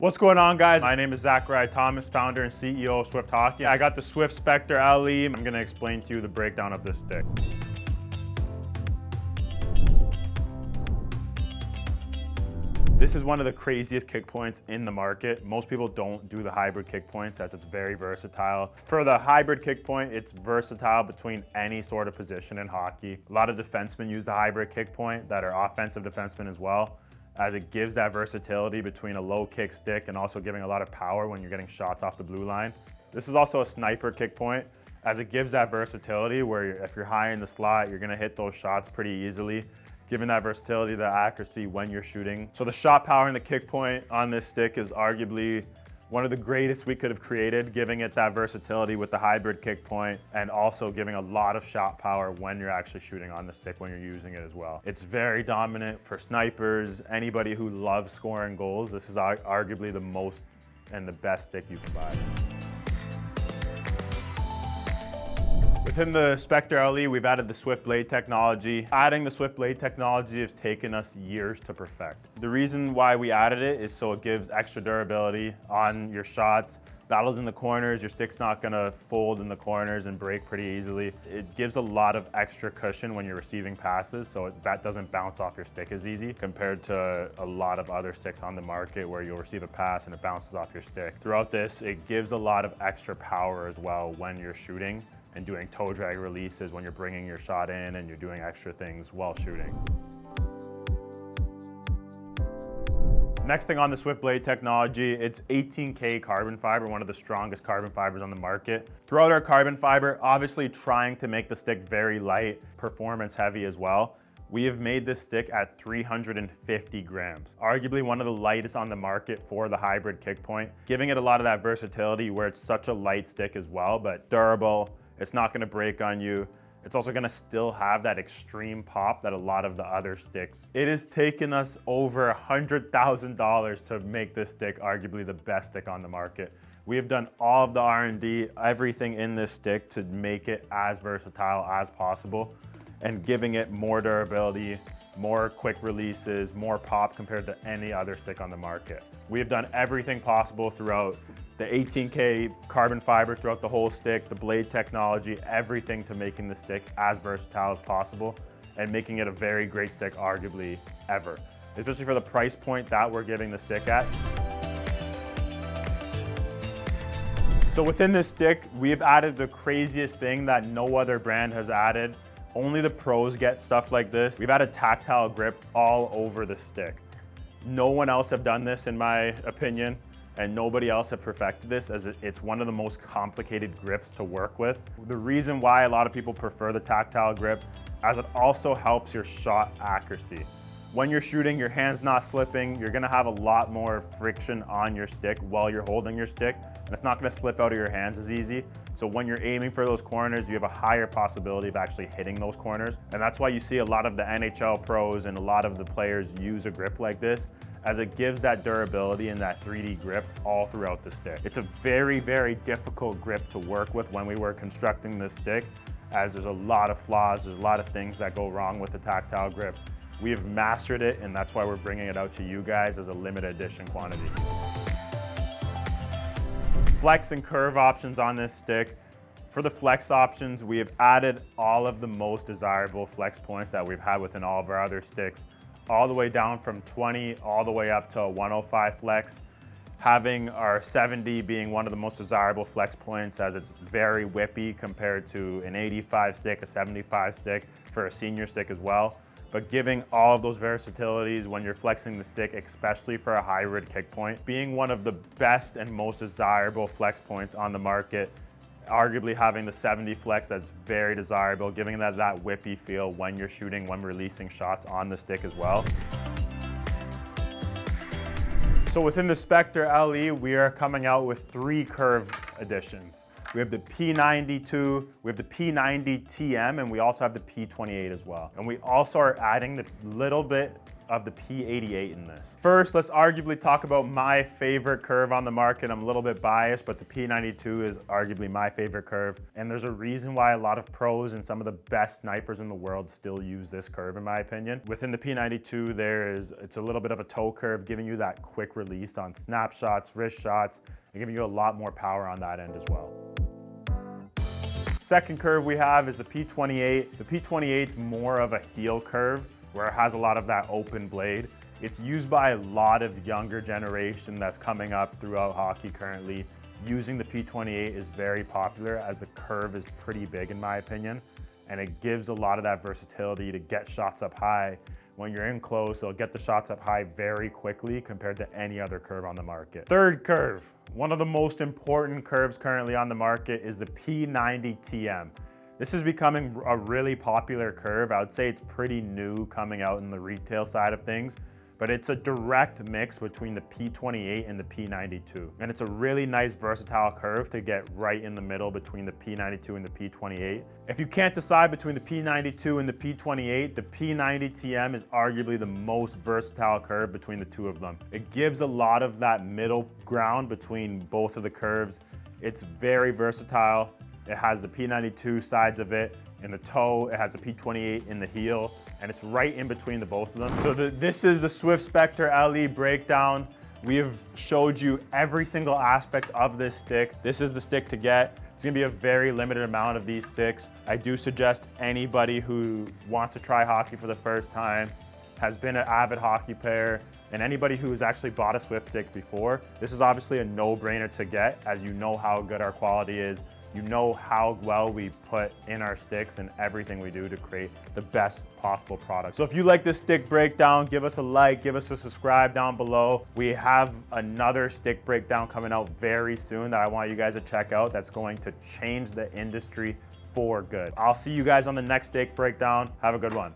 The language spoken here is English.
What's going on, guys? My name is Zachary Thomas, founder and CEO of Swift Hockey. I got the Swift Spectre LE. I'm gonna explain to you the breakdown of this stick. This is one of the craziest kick points in the market. Most people don't do the hybrid kick points as it's very versatile. For the hybrid kick point, it's versatile between any sort of position in hockey. A lot of defensemen use the hybrid kick point that are offensive defensemen as well, as it gives that versatility between a low kick stick and also giving a lot of power when you're getting shots off the blue line. This is also a sniper kick point, as it gives that versatility where if you're high in the slot, you're gonna hit those shots pretty easily, giving that versatility, the accuracy when you're shooting. So the shot power and the kick point on this stick is arguably one of the greatest we could have created, giving it that versatility with the hybrid kick point and also giving a lot of shot power when you're actually shooting on the stick when you're using it as well. It's very dominant for snipers, anybody who loves scoring goals. This is arguably the most and the best stick you can buy. Within the Spectre LE, we've added the Swift Blade technology. Adding the Swift Blade technology has taken us years to perfect. The reason why we added it is so it gives extra durability on your shots. Battles in the corners, your stick's not gonna fold in the corners and break pretty easily. It gives a lot of extra cushion when you're receiving passes, so that doesn't bounce off your stick as easy compared to a lot of other sticks on the market where you'll receive a pass and it bounces off your stick. Throughout this, it gives a lot of extra power as well when you're shooting and doing toe drag releases when you're bringing your shot in and you're doing extra things while shooting. Next thing on the Swift Blade technology, it's 18K carbon fiber, one of the strongest carbon fibers on the market. Throughout our carbon fiber, obviously trying to make the stick very light, performance heavy as well. We have made this stick at 350 grams, arguably one of the lightest on the market for the hybrid kick point, giving it a lot of that versatility where it's such a light stick as well, but durable. It's not gonna break on you. It's also gonna still have that extreme pop that a lot of the other sticks. It has taken us over $100,000 to make this stick arguably the best stick on the market. We have done all of the R&D, everything in this stick to make it as versatile as possible and giving it more durability, more quick releases, more pop compared to any other stick on the market. We have done everything possible throughout the 18K carbon fiber throughout the whole stick, the blade technology, everything to making the stick as versatile as possible and making it a very great stick arguably ever, especially for the price point that we're giving the stick at. So within this stick, we've added the craziest thing that no other brand has added. Only the pros get stuff like this. We've added tactile grip all over the stick. No one else have done this in my opinion, and nobody else have perfected this as it's one of the most complicated grips to work with. The reason why a lot of people prefer the tactile grip, as it also helps your shot accuracy. When you're shooting, your hand's not slipping, you're gonna have a lot more friction on your stick while you're holding your stick, and it's not gonna slip out of your hands as easy. So when you're aiming for those corners, you have a higher possibility of actually hitting those corners. And that's why you see a lot of the NHL pros and a lot of the players use a grip like this, as it gives that durability and that 3D grip all throughout the stick. It's a very, very difficult grip to work with when we were constructing this stick, as there's a lot of flaws, there's a lot of things that go wrong with the tactile grip. We have mastered it, and that's why we're bringing it out to you guys as a limited edition quantity. Flex and curve options on this stick. For the flex options, we have added all of the most desirable flex points that we've had within all of our other sticks, all the way down from 20 all the way up to a 105 flex, having our 70 being one of the most desirable flex points as it's very whippy compared to an 85 stick, a 75 stick for a senior stick as well. But giving all of those versatilities when you're flexing the stick, especially for a hybrid kick point, being one of the best and most desirable flex points on the market, arguably having the 70 flex that's very desirable, giving that whippy feel when you're shooting, when releasing shots on the stick as well. So within the Spectre LE, we are coming out with 3 curve editions. We have the P92, we have the P90 TM, and we also have the P28 as well. And we also are adding the little bit of the P88 in this. First, let's arguably talk about my favorite curve on the market. I'm a little bit biased, but the P92 is arguably my favorite curve. And there's a reason why a lot of pros and some of the best snipers in the world still use this curve, in my opinion. Within the P92, it's a little bit of a toe curve, giving you that quick release on snapshots, wrist shots, and giving you a lot more power on that end as well. Second curve we have is the P28. The P28 is more of a heel curve where it has a lot of that open blade. It's used by a lot of younger generation that's coming up throughout hockey currently. Using the P28 is very popular as the curve is pretty big in my opinion, and it gives a lot of that versatility to get shots up high. When you're in close, it'll get the shots up high very quickly compared to any other curve on the market. Third curve, one of the most important curves currently on the market is the P90TM. This is becoming a really popular curve. I would say it's pretty new coming out in the retail side of things, but it's a direct mix between the P28 and the P92. And it's a really nice versatile curve to get right in the middle between the P92 and the P28. If you can't decide between the P92 and the P28, the P90TM is arguably the most versatile curve between the two of them. It gives a lot of that middle ground between both of the curves. It's very versatile. It has the P92 sides of it in the toe, it has a P28 in the heel, and it's right in between the both of them. So this is the Swift Spectre LE breakdown. We have showed you every single aspect of this stick. This is the stick to get. It's gonna be a very limited amount of these sticks. I do suggest anybody who wants to try hockey for the first time, has been an avid hockey player, and anybody who's actually bought a Swift stick before, this is obviously a no-brainer to get, as you know how good our quality is. You know how well we put in our sticks and everything we do to create the best possible product. So if you like this stick breakdown, give us a like, give us a subscribe down below. We have another stick breakdown coming out very soon that I want you guys to check out that's going to change the industry for good. I'll see you guys on the next stick breakdown. Have a good one.